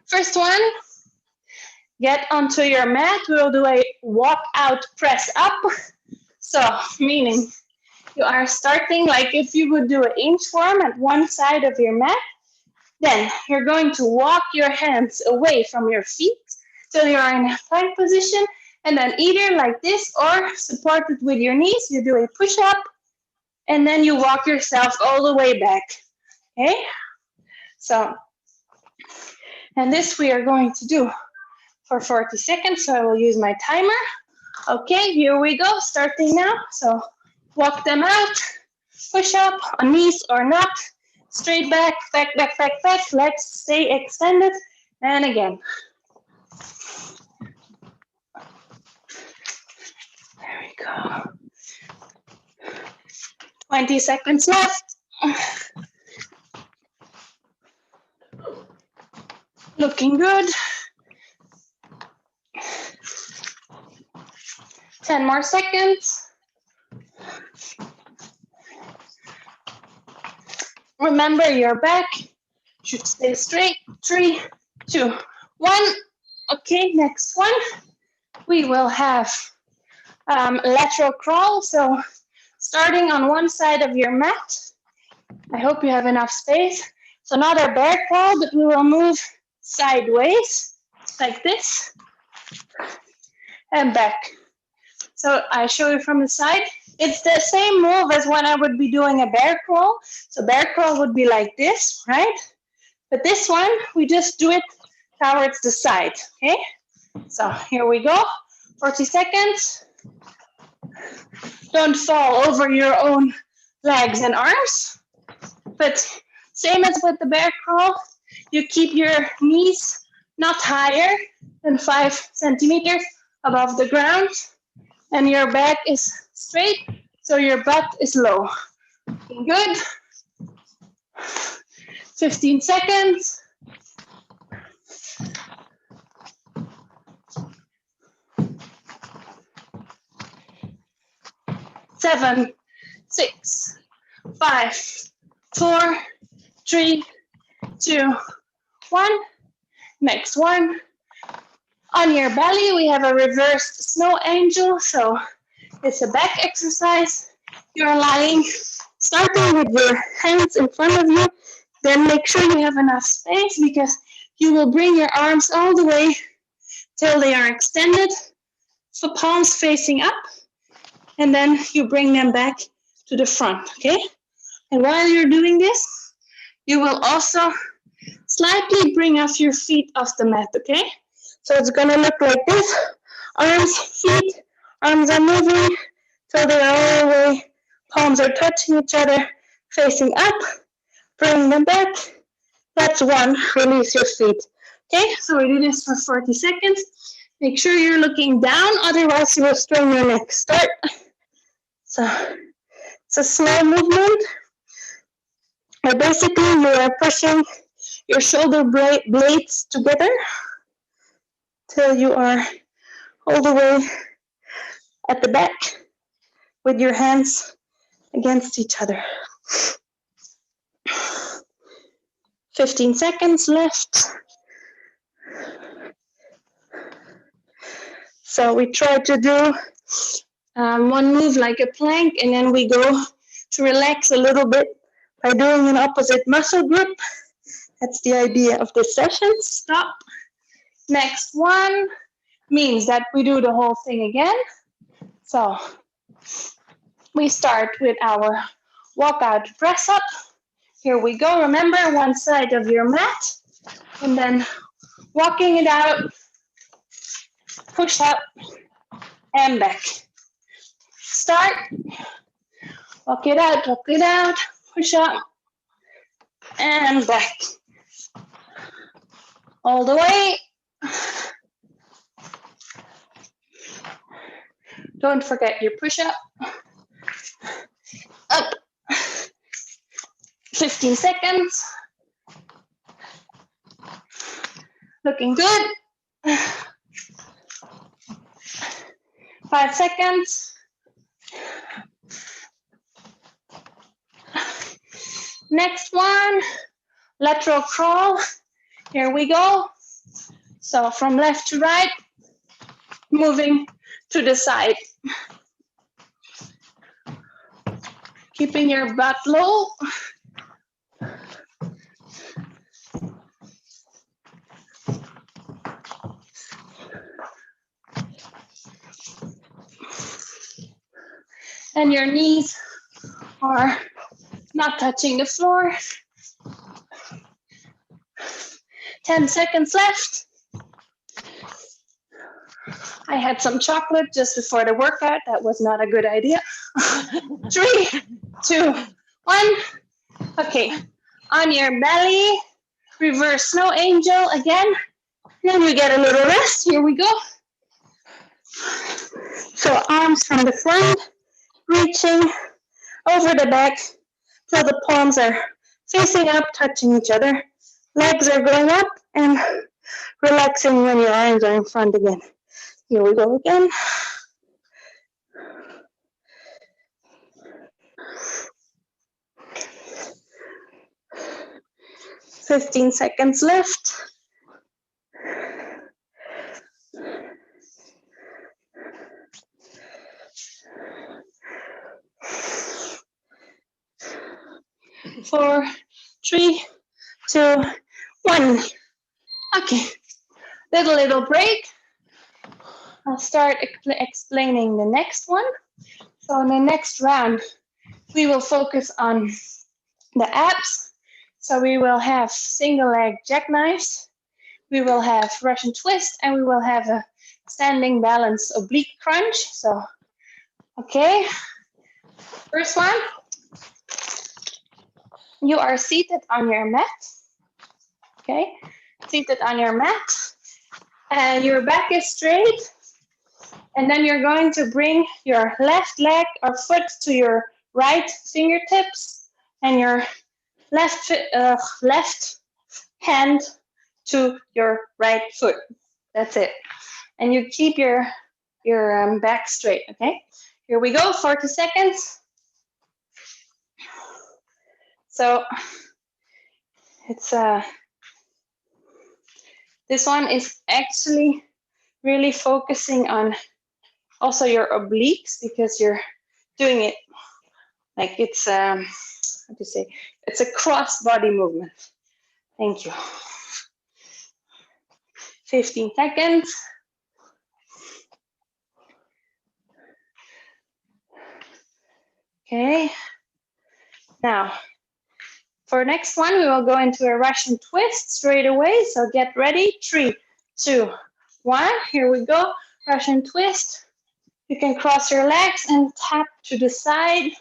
First one, get onto your mat. We'll do a walk out press up. So, meaning you are starting like if you would do an inchworm at one side of your mat. Then you're going to walk your hands away from your feet till you're in a plank position. And then either like this or supported with your knees, you do a push-up. And then you walk yourself all the way back. Okay? So, and this we are going to do for 40 seconds. So I will use my timer. Okay, here we go. Starting now. So walk them out. Push up on knees or not. Straight back, back, back, back, back. Legs stay extended. And again. There we go. 20 seconds left. Looking good. 10 more seconds. Remember your back should stay straight. 3, 2, 1. Okay, next one. We will have lateral crawl. So starting on one side of your mat. I hope you have enough space. So not a bear crawl, but we will move sideways like this and back. So I show you from the side. It's the same move as when I would be doing a bear crawl. So bear crawl would be like this, right? But this one, we just do it towards the side, okay? So here we go, 40 seconds. Don't fall over your own legs and arms. But same as with the bear crawl, you keep your knees not higher than 5 centimeters above the ground. And your back is straight, so your butt is low. Good. 15 seconds. Seven, 6, 5, 4, 3, 2, 1. Next one. On your belly, we have a reversed Snowangel. So it's a back exercise. You're lying, starting with your hands in front of you. Then make sure you have enough space because you will bring your arms all the way till they are extended. So palms facing up. And then you bring them back to the front, okay? And while you're doing this, you will also slightly bring off your feet off the mat, okay? So it's gonna look like this. Arms, feet, arms are moving till they're all the way. Palms are touching each other, facing up. Bring them back. That's one. Release your feet. Okay, so we do this for 40 seconds. Make sure you're looking down, otherwise you will strain your neck. Start. So it's a slow movement. But basically you are pushing your shoulder blades together till you are all the way at the back with your hands against each other. 15 seconds left. So we try to do one move like a plank, and then we go to relax a little bit by doing an opposite muscle group. That's the idea of this session. Stop. Next one means that we do the whole thing again. So we start with our walkout press up. Here we go. Remember, one side of your mat, and then walking it out, push up and back. Start, walk it out, push up and back. All the way. Don't forget your push up. Up. 15 seconds. Looking good. 5 seconds. Next one, lateral crawl. Here we go. So from left to right, moving to the side. Keeping your butt low. And your knees are not touching the floor. 10 seconds left. I had some chocolate just before the workout. That was not a good idea. 3, 2, 1. Okay, on your belly, reverse snow angel again. Then we get a little rest. Here we go. So arms from the front, reaching over the back till the palms are facing up, touching each other. Legs are going up and relaxing when your arms are in front again. Here we go again. "15 seconds left. Four, 3, 2, 1. Okay, little break. I'll start explaining the next one. So in the next round, we will focus on the abs. So we will have single leg jackknives, we will have Russian twist, and we will have a standing balance oblique crunch. So, okay, first one. You are seated on your mat, okay? Seated on your mat, and your back is straight. And then you're going to bring your left leg or foot to your right fingertips, and your left hand to your right foot. That's it. And you keep your back straight, okay? Here we go, 40 seconds. So it's this one is actually really focusing on also your obliques, because you're doing it like it's how to say, it's a cross body movement. Thank you. 15 seconds. Okay. Now, for next one, we will go into a Russian twist straight away. So get ready. 3, 2, 1. Here we go. Russian twist. You can cross your legs and tap to the side.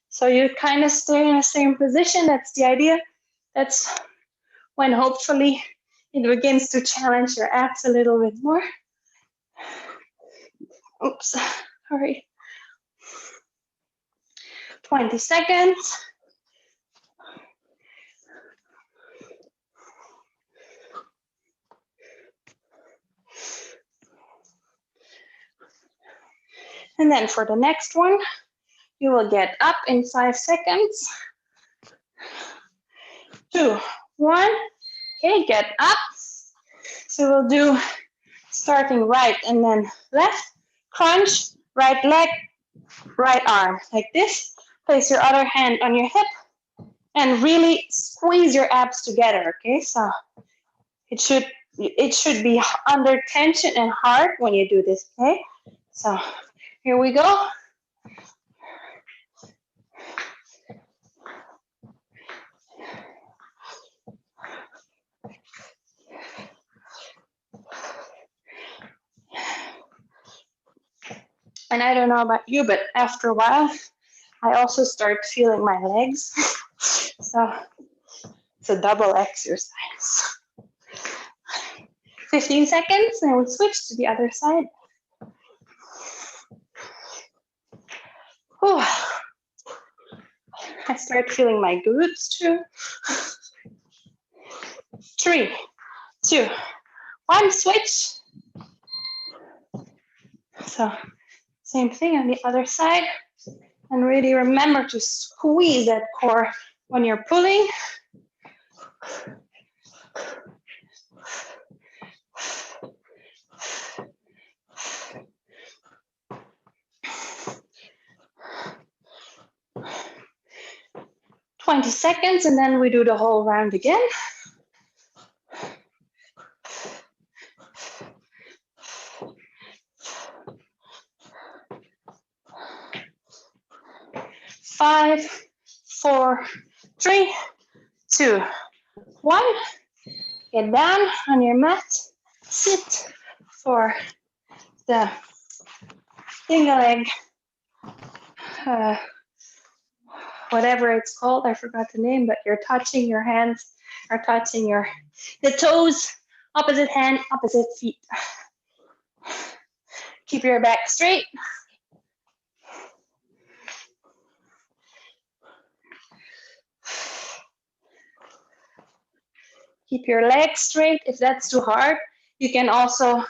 So you kind of stay in the same position. That's the idea. That's when hopefully it begins to challenge your abs a little bit more. Oops, sorry. 20 seconds. And then for the next one, you will get up in 5 seconds. 2, 1. Okay, get up. So we'll do starting right and then left. Crunch, right leg, right arm, like this. Place your other hand on your hip and really squeeze your abs together, okay? So it should be under tension and hard when you do this, okay? So here we go. And I don't know about you, but after a while, I also start feeling my legs. So it's a double exercise. 15 seconds, and we switch to the other side. Whew. I start feeling my glutes too. 3, 2, 1, switch. So same thing on the other side. And really remember to squeeze that core when you're pulling. 20 seconds, and then we do the whole round again. Five, 4, 3, 2, 1. Get down on your mat. Sit for the single leg, whatever it's called, I forgot the name, but you're touching your hands, are touching the toes, opposite hand, opposite feet. Keep your back straight. Keep your legs straight. If that's too hard, you can also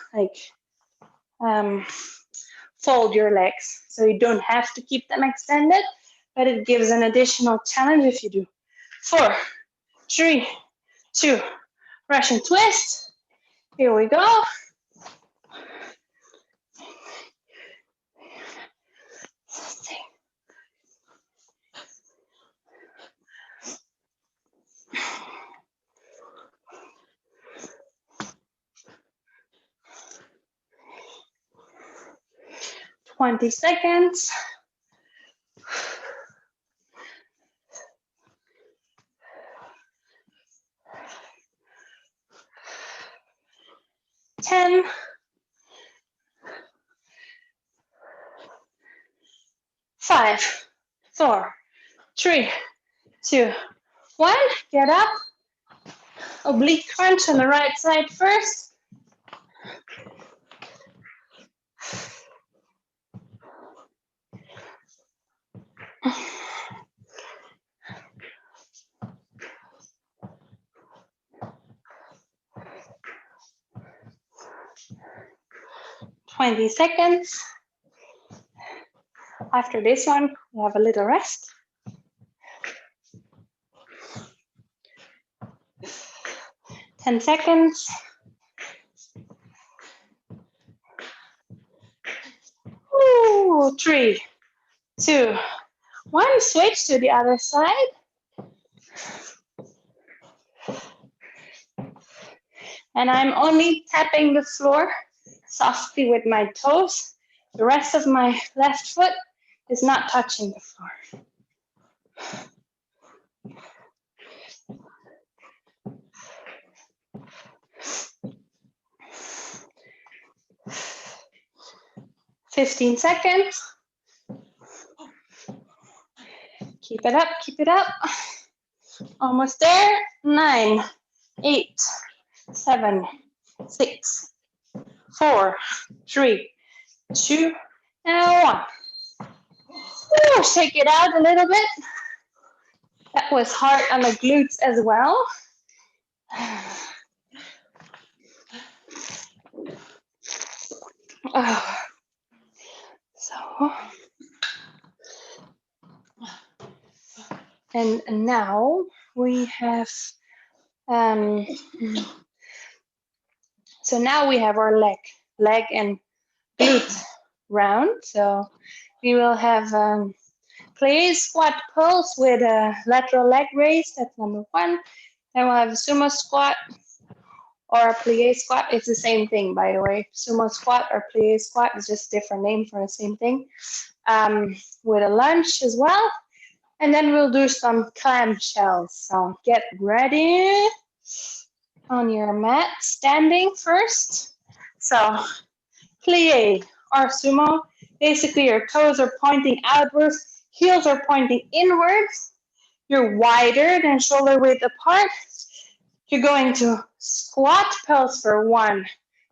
fold your legs. So you don't have to keep them extended, but it gives an additional challenge if you do. 4, 3, 2, Russian twist. Here we go. Twenty seconds. Ten. 5, 4, 3, 2, 1. Get up. Oblique crunch on the right side first. "20 seconds. After this one, we have a little rest. "10 seconds. Ooh, 3, 2, 1. Switch to the other side. And I'm only tapping the floor softly with my toes. The rest of my left foot is not touching the floor. "15 seconds. Keep it up, keep it up. Almost there. 9, 8, 7, 6, 4, 3, 2, and 1. Ooh, shake it out a little bit. That was hard on the glutes as well. Oh. So, and now we have, so now we have our leg and glute round. So we will have plie squat pulse with a lateral leg raise. That's number 1. Then we'll have a sumo squat or a plie squat. It's the same thing, by the way. Sumo squat or plie squat is just a different name for the same thing. With a lunge as well. And then we'll do some clamshells. So get ready on your mat, standing first. So plie or sumo, basically your toes are pointing outwards, heels are pointing inwards. You're wider than shoulder width apart. You're going to squat pulse for 1,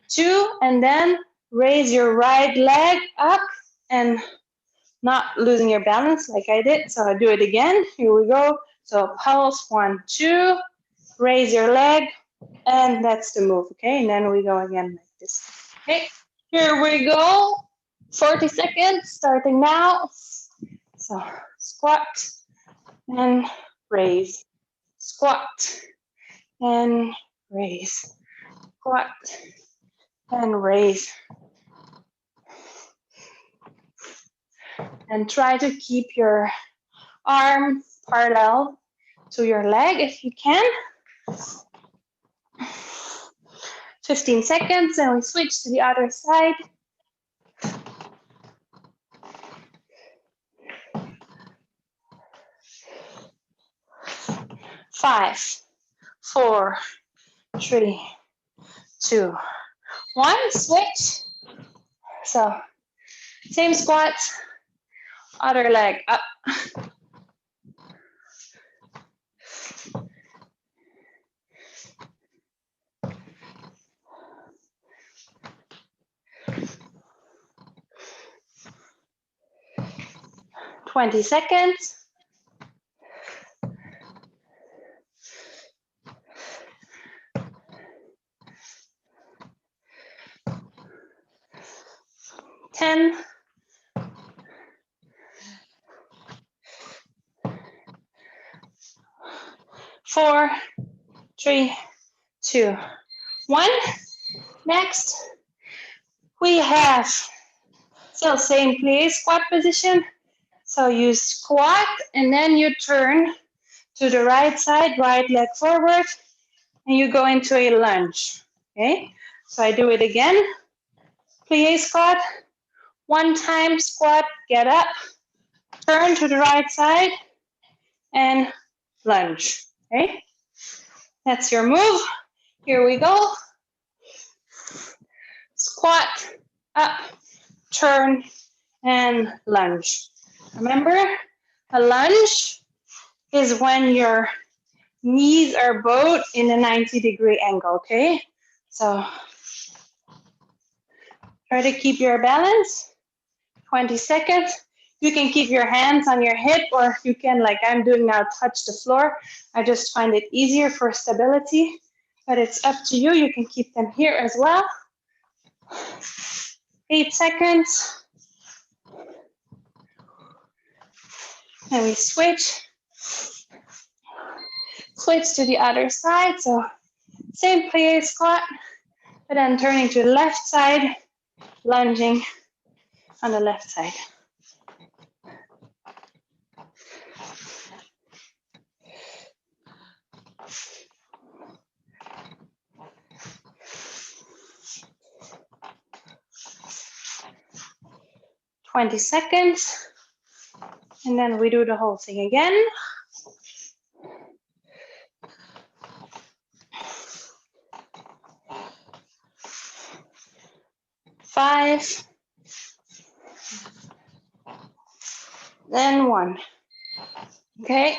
2, and then raise your right leg up and not losing your balance like I did. So I'll do it again. Here we go. So pulse 1, 2, raise your leg, and that's the move, okay? And then we go again like this. Okay, here we go. 40 seconds, starting now. So squat and raise, squat and raise, squat and raise. And try to keep your arm parallel to your leg if you can. 15 seconds, and we switch to the other side. 5, 4, 3, 2, 1. Switch. So same squats, other leg up. Twenty seconds. Ten. 4, 3, 2, 1. Next, we have still same plie squat position. So you squat and then you turn to the right side, right leg forward, and you go into a lunge. Okay, so I do it again. Plie squat, 1 time squat, get up, turn to the right side, and lunge. Okay, that's your move. Here we go. Squat, up, turn, and lunge. Remember, a lunge is when your knees are both in a 90-degree angle, okay? So try to keep your balance. 20 seconds. You can keep your hands on your hip, or you can, like I'm doing now, touch the floor. I just find it easier for stability, but it's up to you. You can keep them here as well. 8 seconds. And we switch. Switch to the other side. So same plie squat, but then turning to the left side, lunging on the left side. "20 seconds, and then we do the whole thing again. Five, then 1. Okay,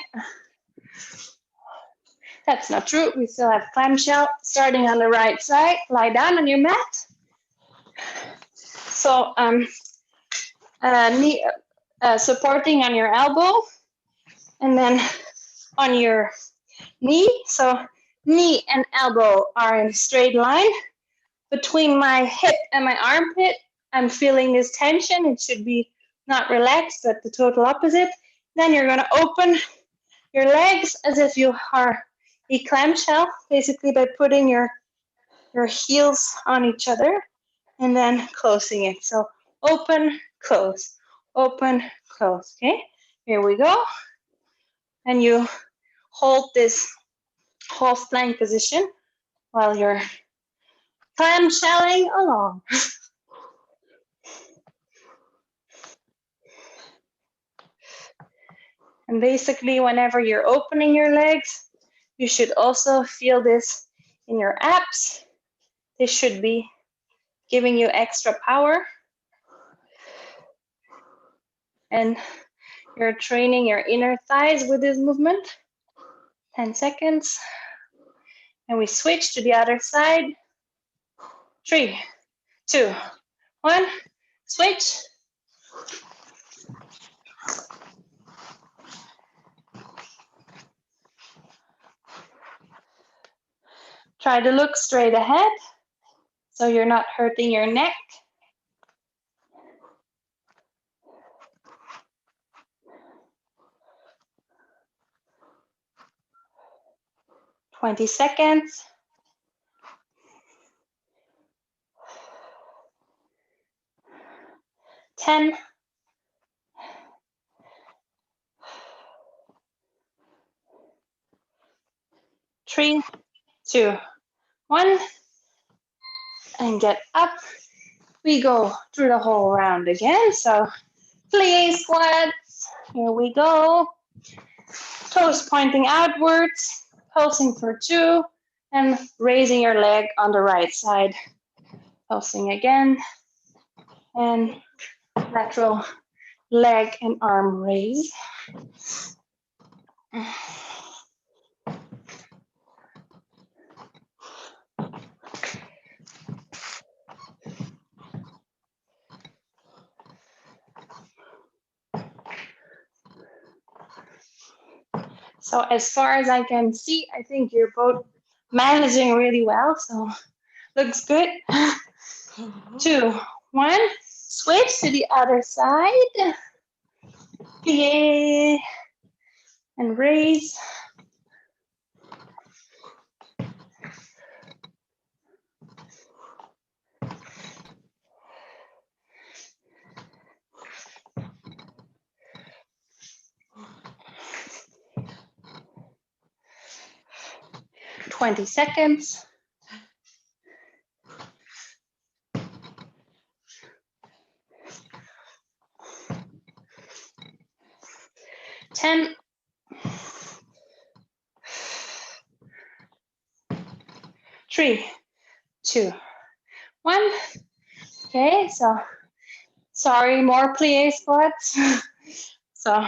that's not true. We still have clamshell. Starting on the right side, lie down on your mat. So knee supporting on your elbow, and then on your knee. So knee and elbow are in a straight line. Between my hip and my armpit, I'm feeling this tension. It should be not relaxed, but the total opposite. Then you're going to open your legs as if you are a clamshell, basically by putting your heels on each other and then closing it. So open, close, open, close. Okay, here we go. And you hold this half plank position while you're clamshelling along. And basically, whenever you're opening your legs, you should also feel this in your abs. This should be giving you extra power. And you're training your inner thighs with this movement. 10 seconds. And we switch to the other side. 3, 2, 1. Switch. Try to look straight ahead so you're not hurting your neck. "20 seconds. 10. 3, 2, 1, and get up. We go through the whole round again. So plie squats. Here we go. Toes pointing outwards, pulsing for 2, and raising your leg on the right side. Pulsing again, and lateral leg and arm raise. So as far as I can see, I think you're both managing really well, so looks good. 2, 1, switch to the other side. Plie and raise. "20 seconds. "10. 3, 2, 1. Okay, so sorry, more plie squats. So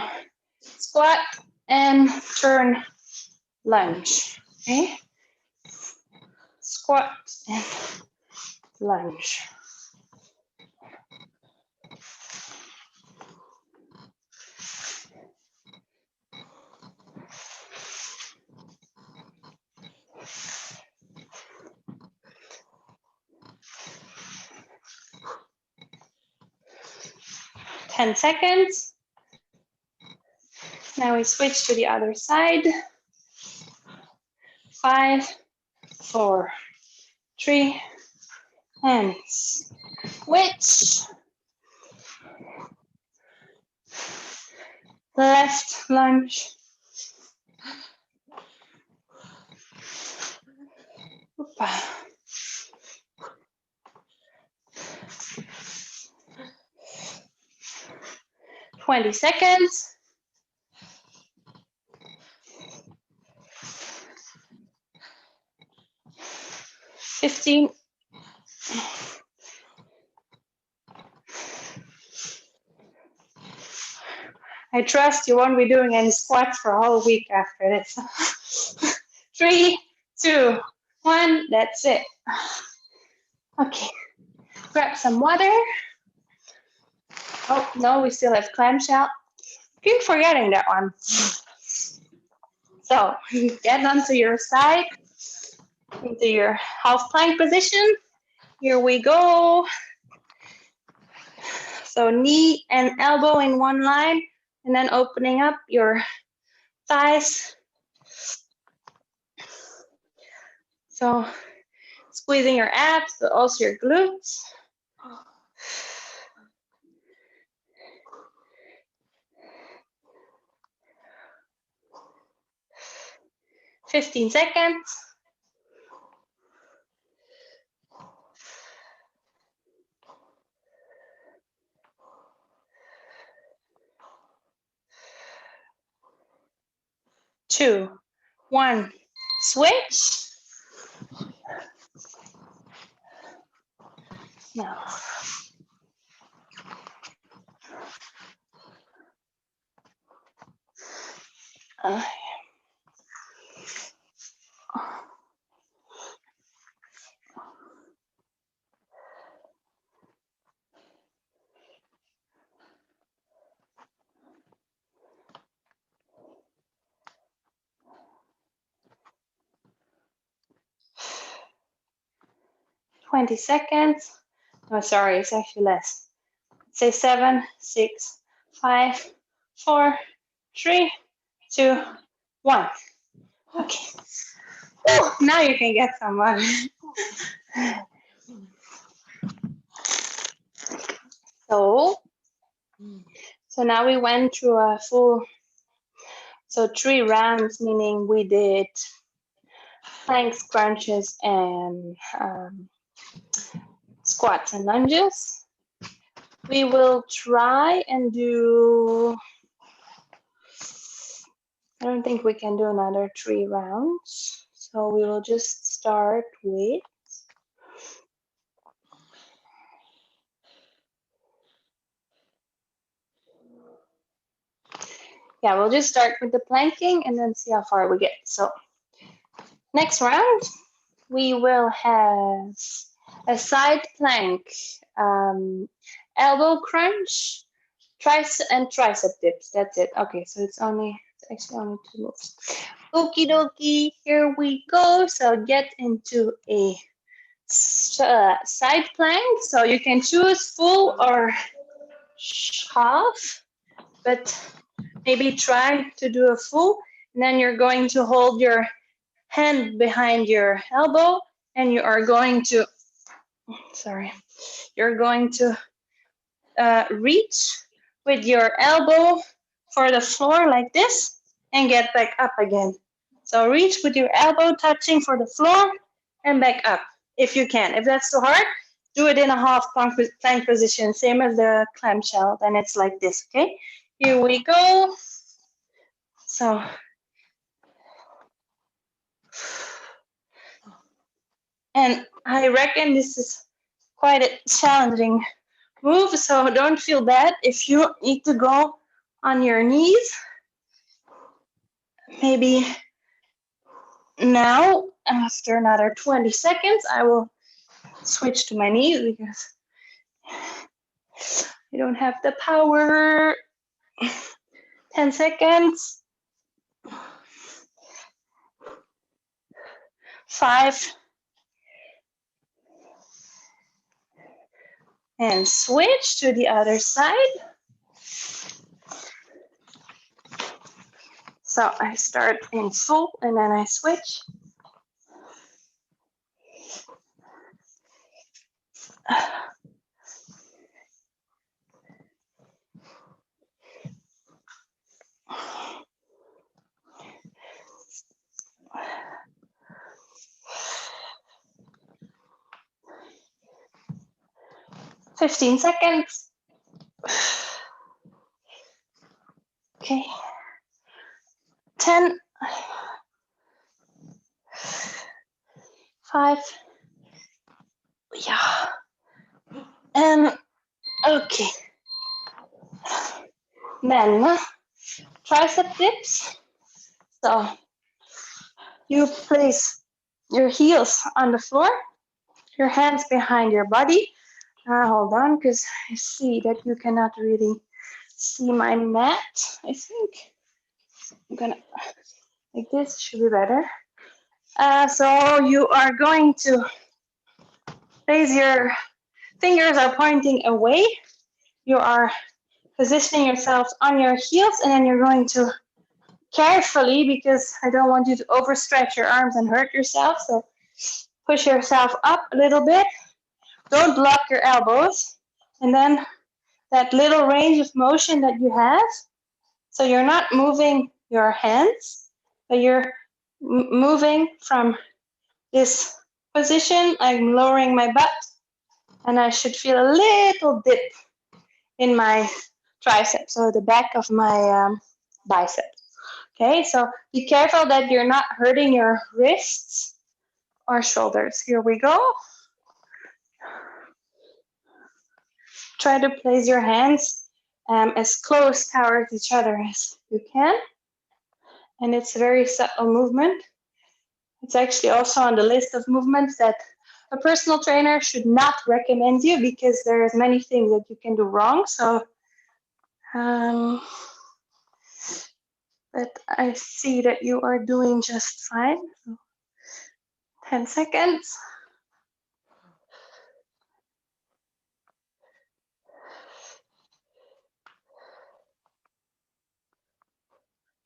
squat and turn lunge. Okay, squat and lunge. "10 seconds. Now we switch to the other side. 5, 4, 3, and switch. Left lunge. Oopa. 20 seconds. "15. I trust you won't be doing any squats for a whole week after this. 3, 2, 1, that's it. Okay, grab some water. Oh, no, we still have clamshell. Keep forgetting that one. So, get onto your side, into your half plank position. Here we go. So, knee and elbow in one line, and then opening up your thighs. So, squeezing your abs, but also your glutes. "15 seconds. Two, 1, switch. Now, uh, 20 seconds. Oh, sorry, it's actually less. Say 7, 6, 5, 4, 3, 2, 1. Okay. Ooh, now you can get some water. So now we went through a full, so 3 rounds, meaning we did planks, crunches, and squats and lunges. We will try and do, I don't think we can do another 3 rounds. So we will just start with we'll just start with the planking and then see how far we get. So next round, we will have a side plank, elbow crunch, and tricep dips. That's it. Okay, so it's actually only 2 moves. Okie dokie, here we go. So get into a side plank. So you can choose full or half, but maybe try to do a full. And then you're going to hold your hand behind your elbow and you are going to, you're going to reach with your elbow for the floor like this and get back up again. So reach with your elbow touching for the floor and back up if you can. If that's too hard, do it in a half plank position, same as the clamshell. Then it's like this, okay? Here we go. So, and I reckon this is quite a challenging move, so don't feel bad if you need to go on your knees. Maybe now, after another 20 seconds, I will switch to my knees because I don't have the power. 10 seconds. 5. And switch to the other side. So I start in full and then I switch. "15 seconds. Okay. 10. 5. Yeah. And okay. Then tricep dips. So you place your heels on the floor, your hands behind your body. Hold on, because I see that you cannot really see my mat. I think I'm gonna, like this should be better. So you are going to place your fingers are pointing away. You are positioning yourself on your heels, and then you're going to carefully, because I don't want you to overstretch your arms and hurt yourself, so push yourself up a little bit. Don't block your elbows. And then that little range of motion that you have, so you're not moving your hands, but you're moving from this position. I'm lowering my butt, and I should feel a little dip in my tricep, so the back of my bicep. Okay, so be careful that you're not hurting your wrists or shoulders. Here we go. Try to place your hands as close towards each other as you can. And it's a very subtle movement. It's actually also on the list of movements that a personal trainer should not recommend you, because there's many things that you can do wrong. So, but I see that you are doing just fine. So 10 seconds.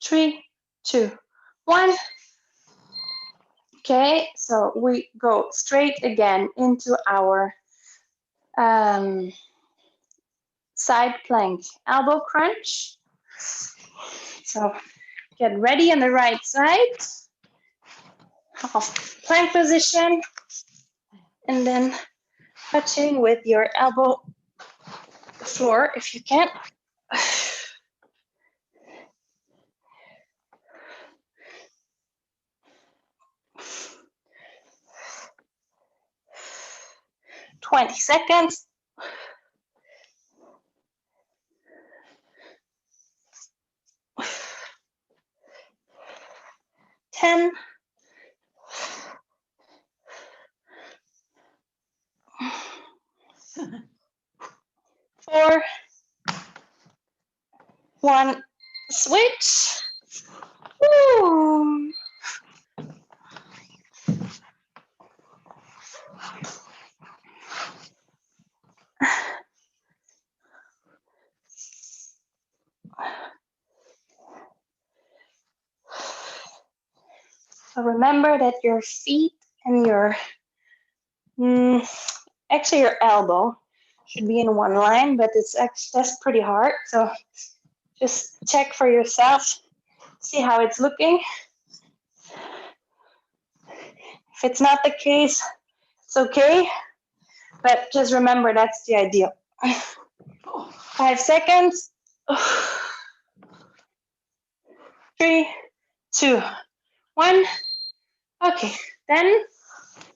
3, 2, 1. Okay, so we go straight again into our side plank elbow crunch. So get ready on the right side. Half plank position, and then touching with your elbow the floor if you can. 20 seconds. 10. 4. 1. Switch. Woo. So remember that your feet and your, actually your elbow should be in one line, but that's pretty hard. So just check for yourself, see how it's looking. If it's not the case, it's okay, but just remember that's the ideal. 5 seconds. 3, 2, 1. Okay, then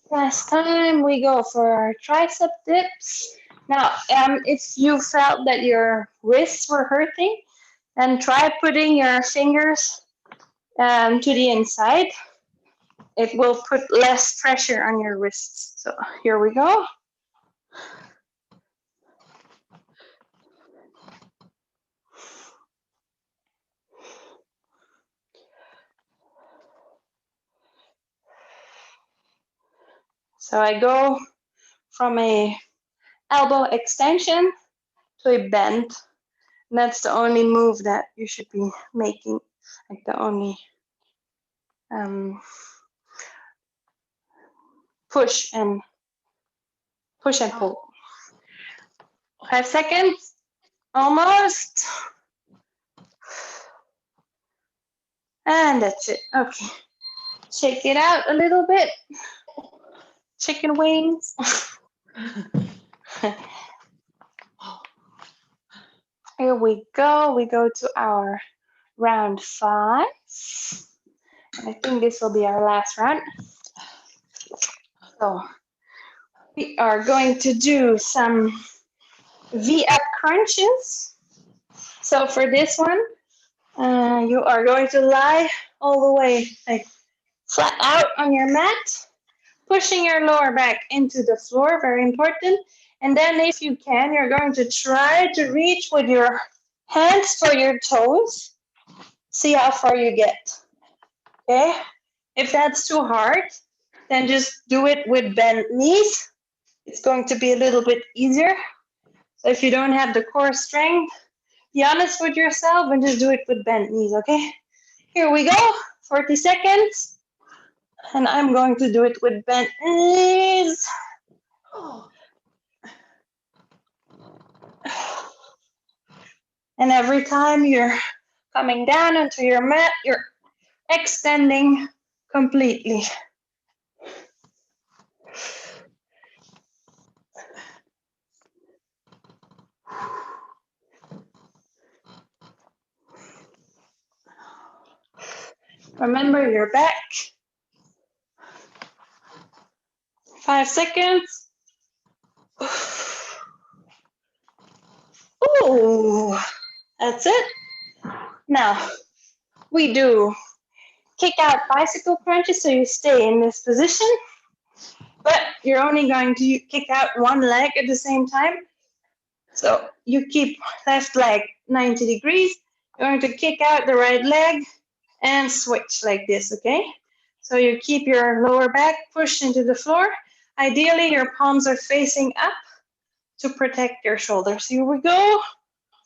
last time we go for our tricep dips. Now, if you felt that your wrists were hurting, then try putting your fingers to the inside. It will put less pressure on your wrists. So here we go. So I go from a elbow extension to a bend. And that's the only move that you should be making, like the only push and pull. 5 seconds, almost. And that's it. Okay, shake it out a little bit. Chicken wings. Here we go. We go to our round 5. And I think this will be our last round. So we are going to do some V-up crunches. So for this one, you are going to lie all the way like flat out on your mat, pushing your lower back into the floor, very important. And then if you can, you're going to try to reach with your hands for your toes. See how far you get, okay? If that's too hard, then just do it with bent knees. It's going to be a little bit easier. So if you don't have the core strength, be honest with yourself and just do it with bent knees, okay? Here we go, 40 seconds. And I'm going to do it with bent knees. And every time you're coming down onto your mat, you're extending completely. Remember your back. 5 seconds. Ooh, that's it. Now, we do kick out bicycle crunches, so you stay in this position, but you're only going to kick out one leg at the same time. So you keep left leg 90 degrees. You're going to kick out the right leg and switch like this, okay? So you keep your lower back pushed into the floor. Ideally, your palms are facing up to protect your shoulders. Here we go.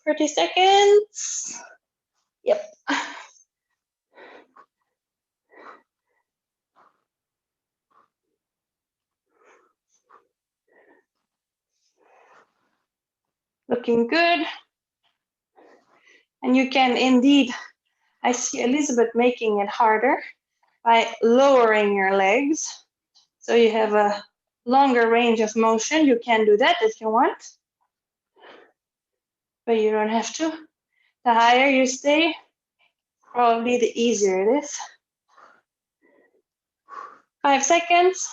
30 seconds. Yep. Looking good. And you can indeed, I see Elizabeth making it harder. by lowering your legs. So you have a longer range of motion. You can do that if you want, but you don't have to. The higher you stay, probably the easier it is. 5 seconds.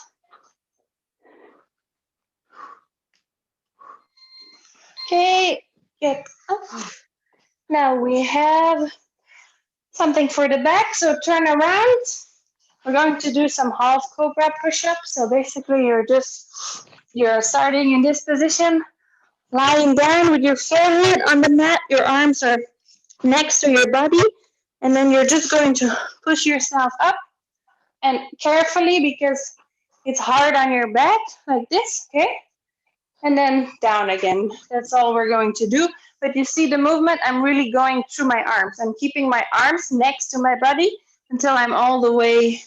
Okay, get up. Now we have something for the back, so turn around. We're going to do some half cobra push-ups. So basically you're starting in this position, lying down with your forehead on the mat, your arms are next to your body, and then you're just going to push yourself up, and carefully, because it's hard on your back, like this, okay? And then down again. That's all we're going to do. But you see the movement, I'm really going through my arms. I'm keeping my arms next to my body until I'm all the way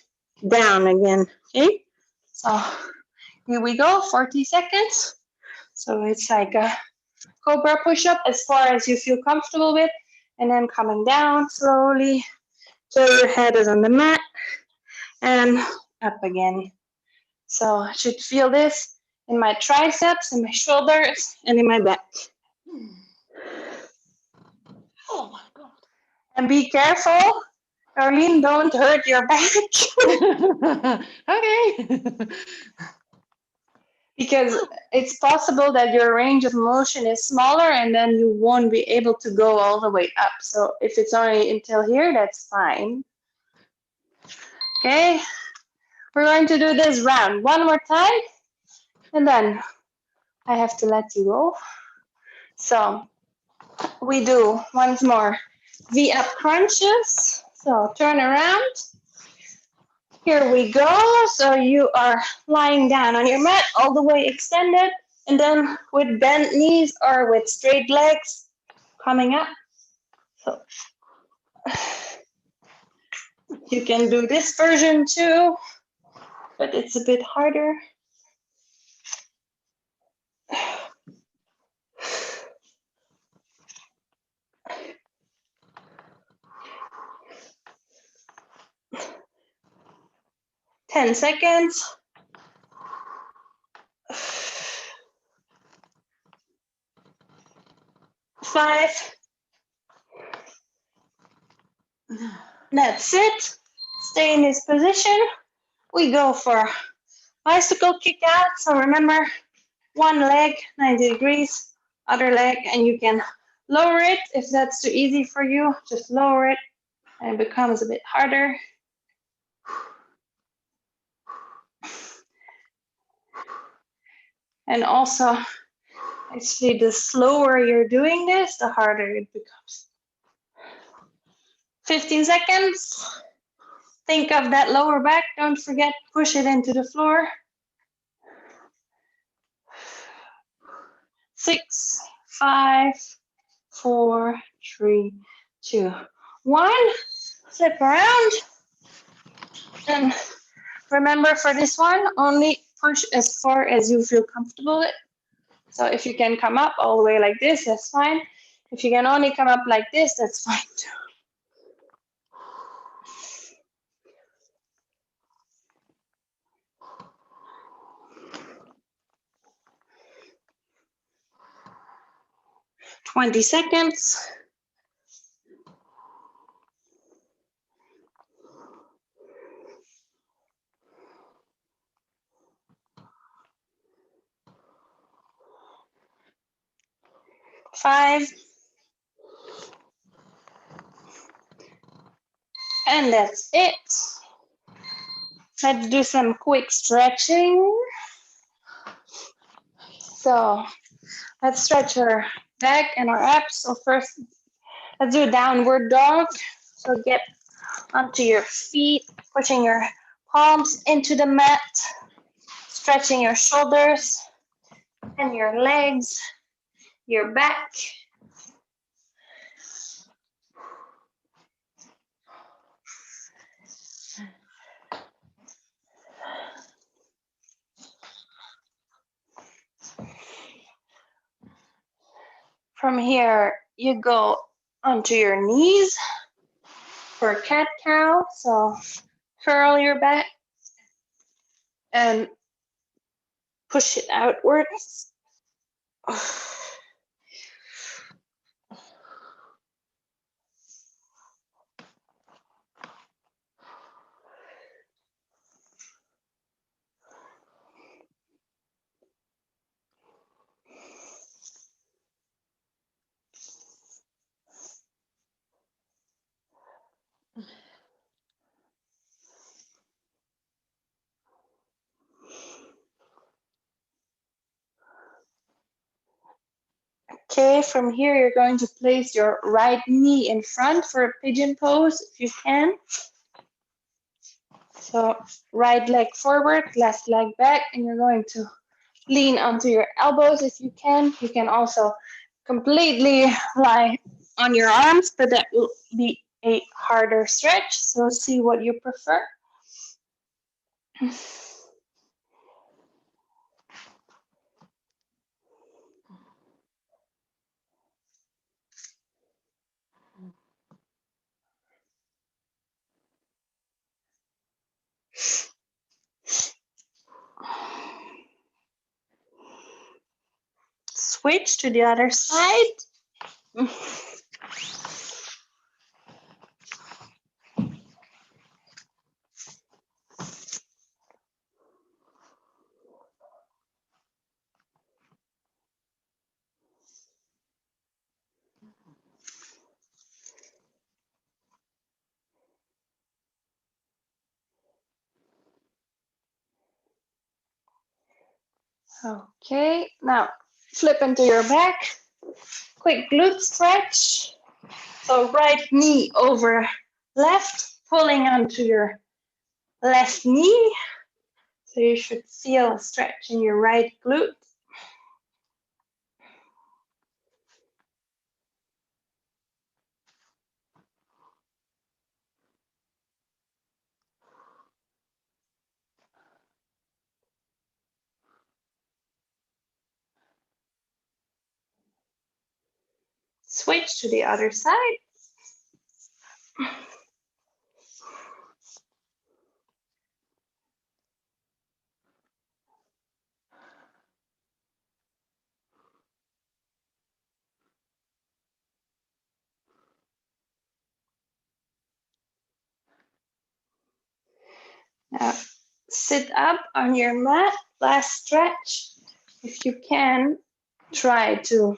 down again, okay? So here we go, 40 seconds. So it's like a cobra push-up as far as you feel comfortable with, and then coming down slowly till your head is on the mat and up again. So I should feel this in my triceps, in my shoulders, and in my back. Oh my God. And be careful, Caroline, don't hurt your back. Okay. Because it's possible that your range of motion is smaller and then you won't be able to go all the way up. So if it's only until here, that's fine. Okay, we're going to do this round one more time, and then I have to let you go. So we do once more V-up crunches. So turn around. Here we go. So you are lying down on your mat, all the way extended, and then with bent knees or with straight legs coming up. So you can do this version too, but it's a bit harder. Ten seconds. 5. That's it. Stay in this position. We go for bicycle kick out. So remember, one leg 90 degrees, other leg, and you can lower it if that's too easy for you. Just lower it and it becomes a bit harder. And also, actually, the slower you're doing this, the harder it becomes. 15 seconds. Think of that lower back. Don't forget, push it into the floor. 6, 5, 4, 3, 2, 1. Flip around. And remember, for this one, only push as far as you feel comfortable with. So if you can come up all the way like this, that's fine. If you can only come up like this, that's fine too. Twenty seconds. Five. And that's it. Let's do some quick stretching. So let's stretch our back and our abs. So first, let's do a downward dog. So get onto your feet, pushing your palms into the mat, stretching your shoulders and your legs, your back. From here, you go onto your knees for cat-cow. So Curl your back and push it outwards. Okay, from here you're going to place your right knee in front for a pigeon pose if you can. So right leg forward, left leg back, and you're going to lean onto your elbows if you can. You can also completely lie on your arms, but that will be a harder stretch, so see what you prefer. Switch to the other side. Okay, now flip into your back. Quick glute stretch. So right knee over left, pulling onto your left knee. So you should feel a stretch in your right glute. Switch to the other side. Now sit up on your mat, last stretch. If you can, try to,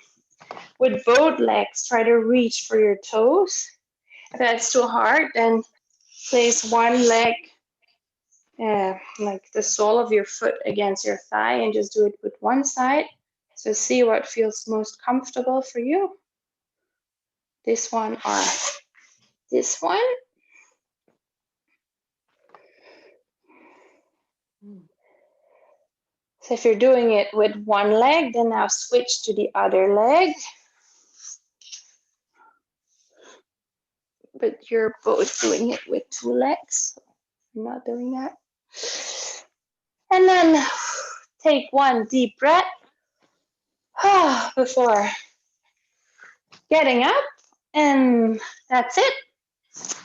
with both legs, try to reach for your toes. If that's too hard, then place one leg, like the sole of your foot against your thigh, and just do it with one side. So see what feels most comfortable for you. This one or this one. So if you're doing it with one leg, then now switch to the other leg. But you're both doing it with two legs. So I'm not doing that. And then take one deep breath before getting up. And that's it.